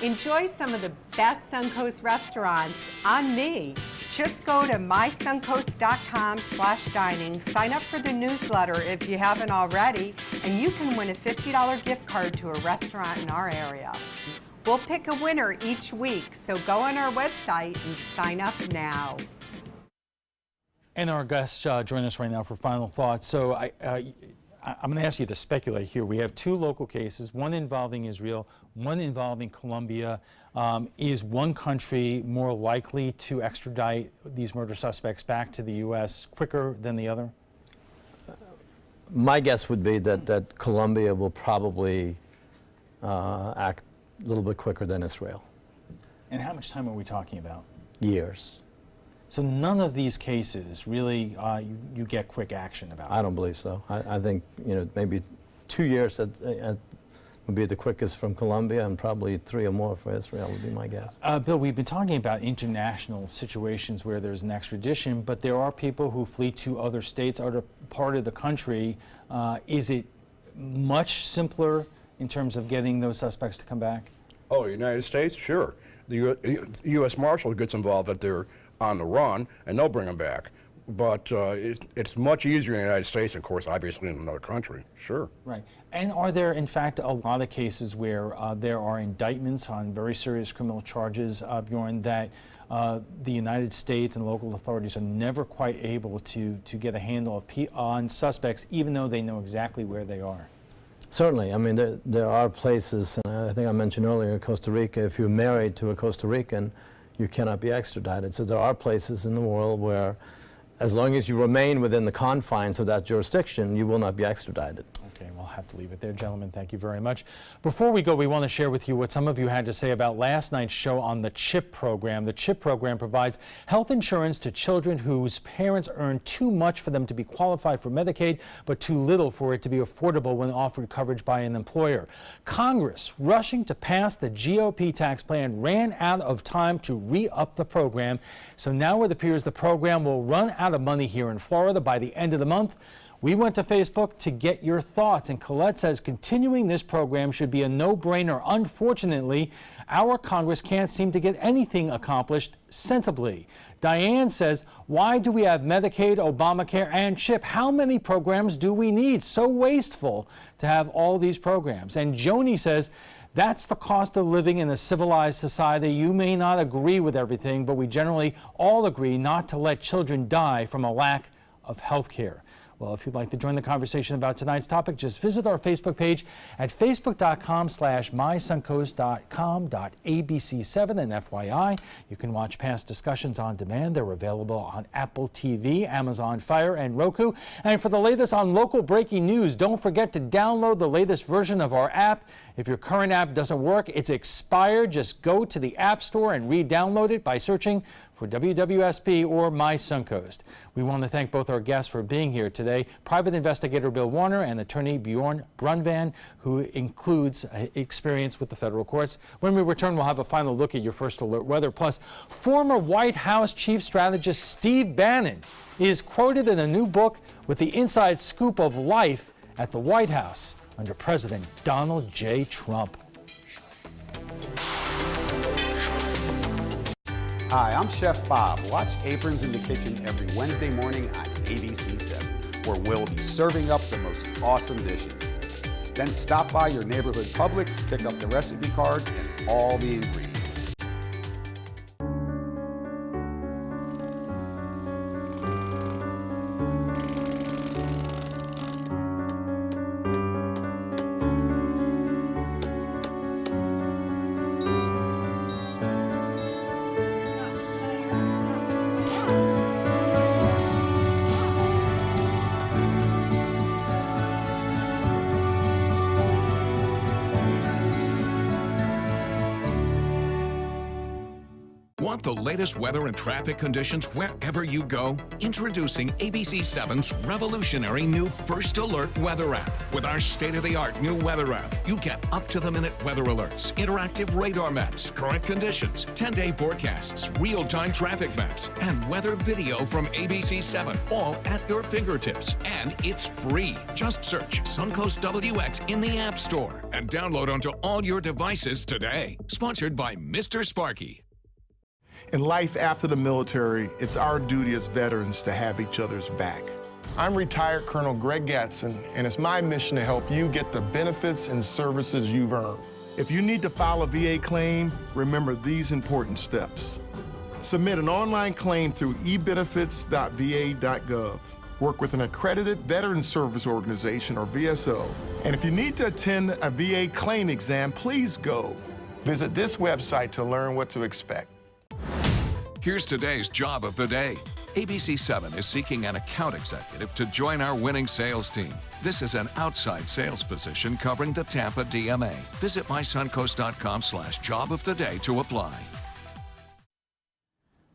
Enjoy some of the best Suncoast restaurants on me. Just go to mysuncoast.com/dining, sign up for the newsletter if you haven't already, and you can win a $50 gift card to a restaurant in our area. We'll pick a winner each week, so go on our website and sign up now. And our guests join us right now for final thoughts. So I'm going to ask you to speculate here. We have two local cases, one involving Israel, one involving Colombia. Is one country more likely to extradite these murder suspects back to the U.S. quicker than the other? My guess would be that Colombia will probably act a little bit quicker than Israel. And how much time are we talking about? Years. So none of these cases really you get quick action about? I don't believe so. I think maybe 2 years would be the quickest from Colombia, and probably 3 or more for Israel would be my guess. Bill, we've been talking about international situations where there's an extradition, but there are people who flee to other states, other part of the country. Is it much simpler in terms of getting those suspects to come back? Oh, the United States? Sure. The U.S. Marshal gets involved if they're on the run, and they'll bring them back. But it's much easier in the United States, of course, obviously in another country. Sure. Right. And are there, in fact, a lot of cases where there are indictments on very serious criminal charges, Bjorn, that the United States and local authorities are never quite able to get a handle on suspects, even though they know exactly where they are? Certainly. I mean, there are places, and I think I mentioned earlier, Costa Rica, if you're married to a Costa Rican, you cannot be extradited. So there are places in the world where, as long as you remain within the confines of that jurisdiction, you will not be extradited. Okay, we'll have to leave it there, gentlemen. Thank you very much. Before we go, we want to share with you what some of you had to say about last night's show on the CHIP program. The CHIP program provides health insurance to children whose parents earn too much for them to be qualified for Medicaid, but too little for it to be affordable when offered coverage by an employer. Congress, rushing to pass the GOP tax plan, ran out of time to re-up the program. So now it appears the program will run out of money here in Florida by the end of the month. We went to Facebook to get your thoughts, and Colette says continuing this program should be a no-brainer. Unfortunately, our Congress can't seem to get anything accomplished sensibly. Diane says, why do we have Medicaid, Obamacare, and CHIP? How many programs do we need? So wasteful to have all these programs. And Joni says, that's the cost of living in a civilized society. You may not agree with everything, but we generally all agree not to let children die from a lack of health care. Well, if you'd like to join the conversation about tonight's topic, just visit our Facebook page at facebook.com/mysuncoast.com.abc7. And FYI, you can watch past discussions on demand. They're available on Apple TV, Amazon Fire, and Roku. And for the latest on local breaking news, don't forget to download the latest version of our app. If your current app doesn't work, it's expired. Just go to the App Store and re-download it by searching for WWSP or My Suncoast. We want to thank both our guests for being here today, Private Investigator Bill Warner and Attorney Bjorn Brunvan, who includes experience with the federal courts. When we return, we'll have a final look at your first alert weather. Plus, former White House Chief Strategist Steve Bannon is quoted in a new book with the inside scoop of life at the White House under President Donald J. Trump. Hi, I'm Chef Bob. Watch Aprons in the Kitchen every Wednesday morning on ABC7, where we'll be serving up the most awesome dishes. Then stop by your neighborhood Publix, pick up the recipe card and all the ingredients. Want the latest weather and traffic conditions wherever you go? Introducing ABC7's revolutionary new First Alert weather app. With our state-of-the-art new weather app, you get up-to-the-minute weather alerts, interactive radar maps, current conditions, 10-day forecasts, real-time traffic maps, and weather video from ABC7, all at your fingertips. And it's free. Just search Suncoast WX in the App Store and download onto all your devices today. Sponsored by Mr. Sparky. In life after the military, it's our duty as veterans to have each other's back. I'm retired Colonel Greg Gatson, and it's my mission to help you get the benefits and services you've earned. If you need to file a VA claim, remember these important steps. Submit an online claim through ebenefits.va.gov. Work with an accredited Veteran Service Organization, or VSO. And if you need to attend a VA claim exam, please go. Visit this website to learn what to expect. Here's today's job of the day. ABC7 is seeking an account executive to join our winning sales team. This is an outside sales position covering the Tampa DMA. Visit mysuncoast.com/job of the day to apply.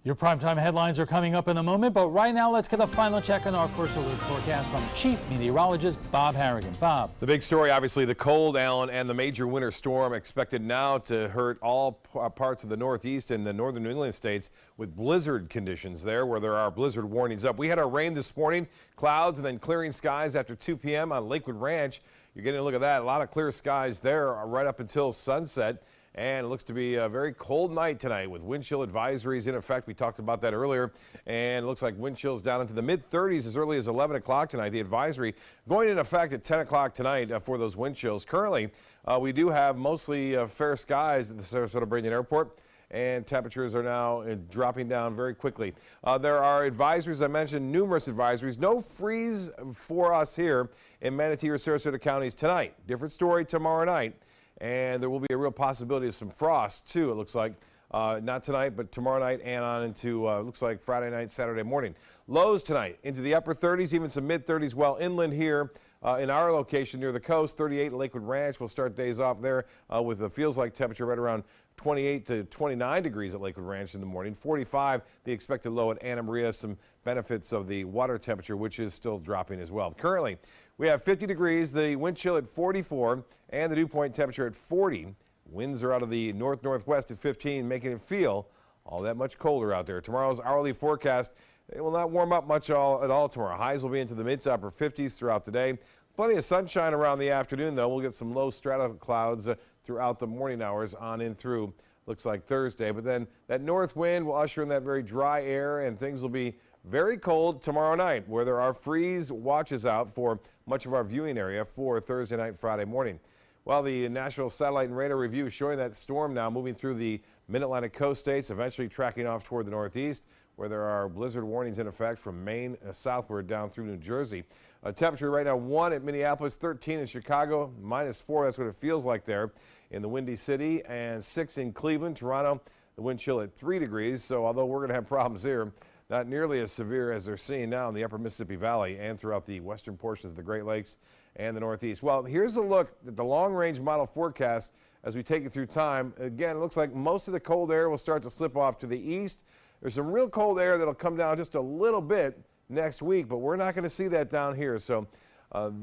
Your primetime headlines are coming up in a moment, but right now let's get a final check on our first alert forecast from Chief Meteorologist Bob Harrigan. Bob. The big story, obviously, the cold, Alan, and the major winter storm expected now to hurt all parts of the Northeast and the northern New England states with blizzard conditions there, where there are blizzard warnings up. We had our rain this morning, clouds, and then clearing skies after 2 p.m. on Lakewood Ranch. You're getting a look at that. A lot of clear skies there right up until sunset. And it looks to be a very cold night tonight with wind chill advisories in effect. We talked about that earlier. And it looks like wind chills down into the mid-30s as early as 11 o'clock tonight. The advisory going into effect at 10 o'clock tonight for those wind chills. Currently, we do have mostly fair skies at the Sarasota-Bradenton Airport. And temperatures are now dropping down very quickly. There are advisories, I mentioned numerous advisories. No freeze for us here in Manatee or Sarasota counties tonight. Different story tomorrow night. And there will be a real possibility of some frost, too, it looks like. Not tonight, but tomorrow night and on into, looks like Friday night, Saturday morning. Lows tonight into the upper 30s, even some mid-30s, well inland here in our location near the coast. 38 at Lakewood Ranch. We'll start days off there with a feels-like temperature right around 28 to 29 degrees at Lakewood Ranch in the morning. 45, the expected low at Anna Maria. Some benefits of the water temperature, which is still dropping as well. Currently, we have 50 degrees, the wind chill at 44, and the dew point temperature at 40. Winds are out of the north-northwest at 15, making it feel all that much colder out there. Tomorrow's hourly forecast, it will not warm up much at all tomorrow. Highs will be into the mid to upper 50s throughout the day. Plenty of sunshine around the afternoon, though. We'll get some low strato clouds throughout the morning hours on in through, looks like Thursday. But then that north wind will usher in that very dry air, and things will be very cold tomorrow night, where there are freeze watches out for much of our viewing area for Thursday night, Friday morning. Well, the National Satellite and Radar Review is showing that storm now moving through the mid-Atlantic coast states, eventually tracking off toward the northeast, where there are blizzard warnings in effect from Maine southward down through New Jersey. Temperature right now 1 at Minneapolis, 13 in Chicago, -4. That's what it feels like there in the Windy City, and 6 in Cleveland. Toronto, the wind chill at 3 degrees. So although we're going to have problems here, not nearly as severe as they're seeing now in the upper Mississippi Valley and throughout the western portions of the Great Lakes and the Northeast. Well, here's a look at the long-range model forecast as we take it through time. Again, it looks like most of the cold air will start to slip off to the east. There's some real cold air that'll come down just a little bit next week, but we're not going to see that down here. So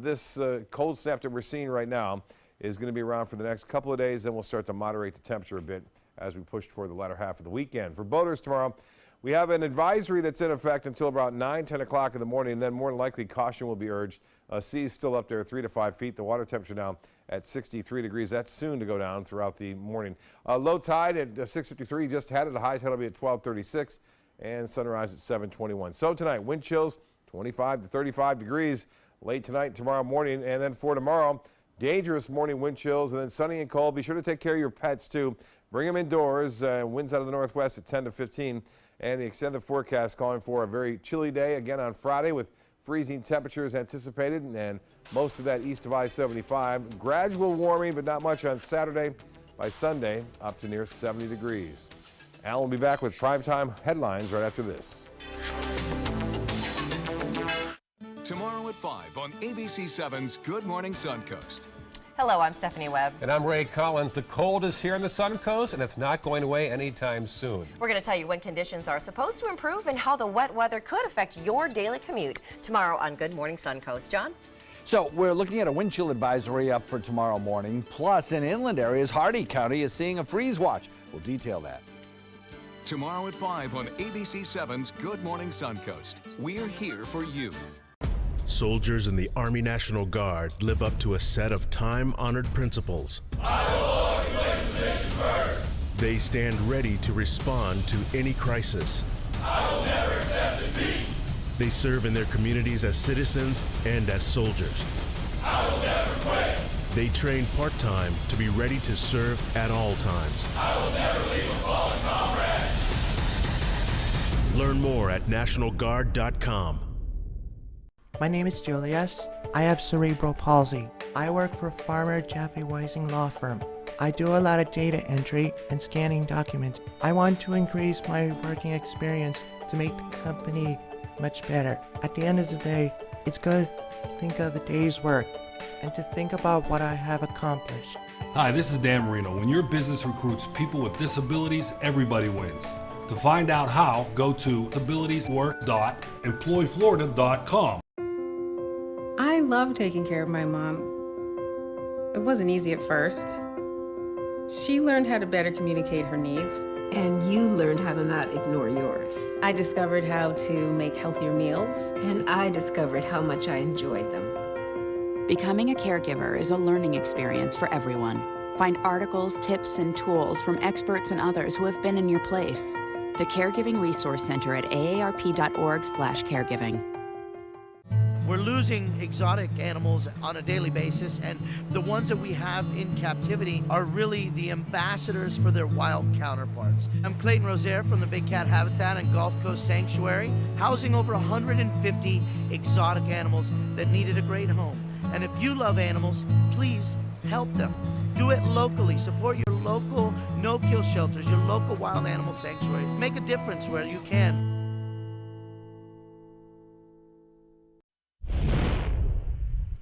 this cold snap that we're seeing right now is going to be around for the next couple of days. Then we'll start to moderate the temperature a bit as we push toward the latter half of the weekend. For boaters tomorrow, we have an advisory that's in effect until about 9, 10 o'clock in the morning, and then more than likely caution will be urged. Seas still up there 3 to 5 feet. The water temperature now at 63 degrees. That's soon to go down throughout the morning. Low tide at 6:53. Just had it. The high tide will be at 12:36, and sunrise at 7:21. So tonight, wind chills 25 to 35 degrees late tonight, tomorrow morning, and then for tomorrow, dangerous morning wind chills, and then sunny and cold. Be sure to take care of your pets too. Bring them indoors. Winds out of the northwest at 10 to 15. And the extended forecast calling for a very chilly day again on Friday with freezing temperatures anticipated, and most of that east of I-75. Gradual warming, but not much on Saturday. By Sunday, up to near 70 degrees. Alan will be back with primetime headlines right after this. Tomorrow at 5 on ABC7's Good Morning Suncoast. Hello, I'm Stephanie Webb. And I'm Ray Collins. The cold is here on the Suncoast, and it's not going away anytime soon. We're going to tell you when conditions are supposed to improve and how the wet weather could affect your daily commute tomorrow on Good Morning Suncoast. John? So we're looking at a wind chill advisory up for tomorrow morning. Plus, in inland areas, Hardee County is seeing a freeze watch. We'll detail that. Tomorrow at 5 on ABC7's Good Morning Suncoast. We're here for you. Soldiers in the Army National Guard live up to a set of time-honored principles. I will always place the mission first. They stand ready to respond to any crisis. I will never accept defeat. They serve in their communities as citizens and as soldiers. I will never quit. They train part-time to be ready to serve at all times. I will never leave a fallen comrade. Learn more at nationalguard.com. My name is Julius. I have cerebral palsy. I work for Farmer Jeffy Weising Law Firm. I do a lot of data entry and scanning documents. I want to increase my working experience to make the company much better. At the end of the day, it's good to think of the day's work and to think about what I have accomplished. Hi, this is Dan Marino. When your business recruits people with disabilities, everybody wins. To find out how, go to abilitieswork.employflorida.com. I love taking care of my mom. It wasn't easy at first. She learned how to better communicate her needs. And you learned how to not ignore yours. I discovered how to make healthier meals. And I discovered how much I enjoyed them. Becoming a caregiver is a learning experience for everyone. Find articles, tips, and tools from experts and others who have been in your place. The Caregiving Resource Center at aarp.org/caregiving. We're losing exotic animals on a daily basis, and the ones that we have in captivity are really the ambassadors for their wild counterparts. I'm Clayton Rozier from the Big Cat Habitat and Gulf Coast Sanctuary, housing over 150 exotic animals that needed a great home. And if you love animals, please help them. Do it locally. Support your local no-kill shelters, your local wild animal sanctuaries. Make a difference where you can.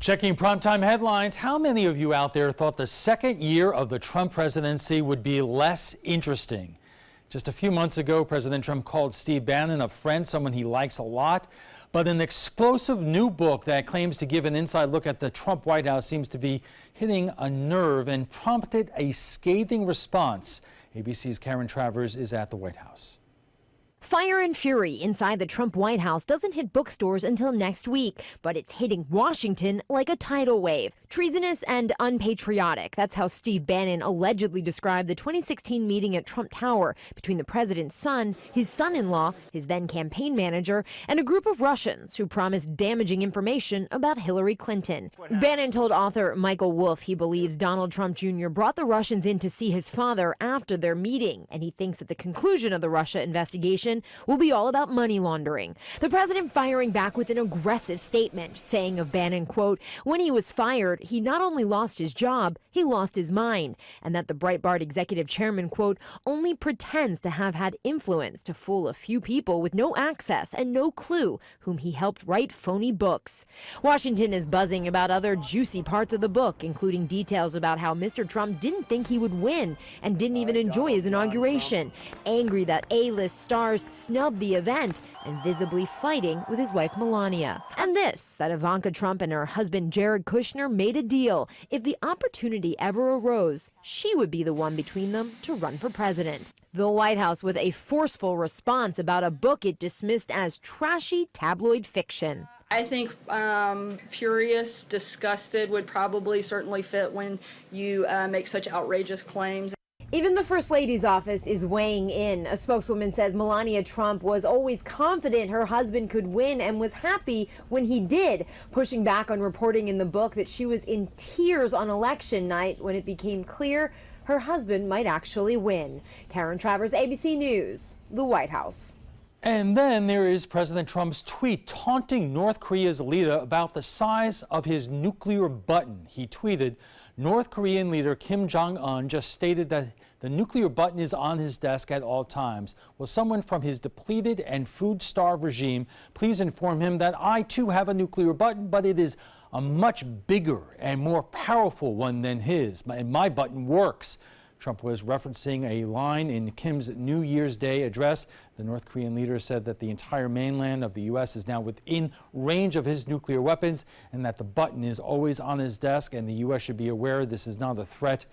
Checking primetime headlines, how many of you out there thought the second year of the Trump presidency would be less interesting? Just a few months ago, President Trump called Steve Bannon a friend, someone he likes a lot. But an explosive new book that claims to give an inside look at the Trump White House seems to be hitting a nerve and prompted a scathing response. ABC's Karen Travers is at the White House. Fire and fury inside the Trump White House doesn't hit bookstores until next week, but it's hitting Washington like a tidal wave. Treasonous and unpatriotic. That's how Steve Bannon allegedly described the 2016 meeting at Trump Tower between the president's son, his son-in-law, his then campaign manager, and a group of Russians who promised damaging information about Hillary Clinton. Bannon told author Michael Wolff he believes Donald Trump Jr. brought the Russians in to see his father after their meeting, and he thinks at the conclusion of the Russia investigation will be all about money laundering. The president firing back with an aggressive statement, saying of Bannon, quote, when he was fired, he not only lost his job, he lost his mind, and that the Breitbart executive chairman, quote, only pretends to have had influence to fool a few people with no access and no clue whom he helped write phony books. Washington is buzzing about other juicy parts of the book, including details about how Mr. Trump didn't think he would win and didn't even enjoy his inauguration. Angry that A-list stars snubbed the event and visibly fighting with his wife Melania. And this, that Ivanka Trump and her husband Jared Kushner made a deal. If the opportunity ever arose, she would be the one between them to run for president. The White House with a forceful response about a book it dismissed as trashy tabloid fiction. I think furious, disgusted would probably certainly fit when you make such outrageous claims. Even the First Lady's office is weighing in. A spokeswoman says Melania Trump was always confident her husband could win and was happy when he did, pushing back on reporting in the book that she was in tears on election night when it became clear her husband might actually win. Karen Travers, ABC News, the White House. And then there is President Trump's tweet taunting North Korea's leader about the size of his nuclear button. He tweeted, North Korean leader Kim Jong-un just stated that the nuclear button is on his desk at all times. Will someone from his depleted and food-starved regime please inform him that I too have a nuclear button, but it is a much bigger and more powerful one than his, and my button works. Trump was referencing a line in Kim's New Year's Day address. The North Korean leader said that the entire mainland of the U.S. is now within range of his nuclear weapons and that the button is always on his desk, and the U.S. should be aware this is not a threat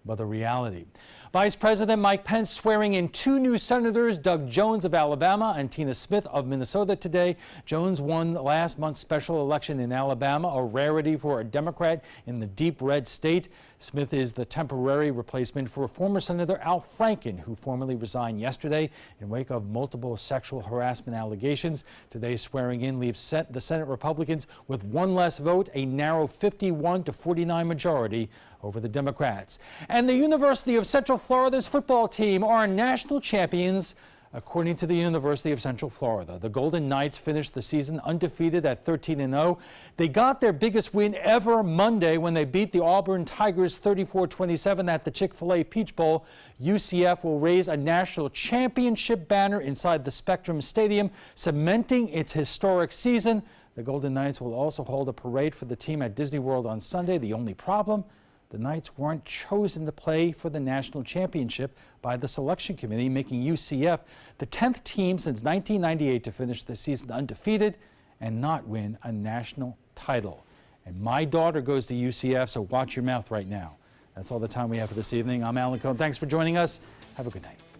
but a reality. Vice President Mike Pence swearing in two new senators, Doug Jones of Alabama and Tina Smith of Minnesota today. Jones won last month's special election in Alabama, a rarity for a Democrat in the deep red state. Smith is the temporary replacement for former Senator Al Franken, who formally resigned yesterday in wake of multiple sexual harassment allegations. Today's swearing in leaves the Senate Republicans with one less vote, a narrow 51-49 majority over the Democrats. And the University of Central Florida's football team are national champions, according to the University of Central Florida. The Golden Knights finished the season undefeated at 13-0. They got their biggest win ever Monday when they beat the Auburn Tigers 34-27 at the Chick-fil-A Peach Bowl. UCF will raise a national championship banner inside the Spectrum Stadium, cementing its historic season. The Golden Knights will also hold a parade for the team at Disney World on Sunday. The only problem? The Knights weren't chosen to play for the national championship by the selection committee, making UCF the 10th team since 1998 to finish the season undefeated and not win a national title. And my daughter goes to UCF, so watch your mouth right now. That's all the time we have for this evening. I'm Alan Cohn. Thanks for joining us. Have a good night.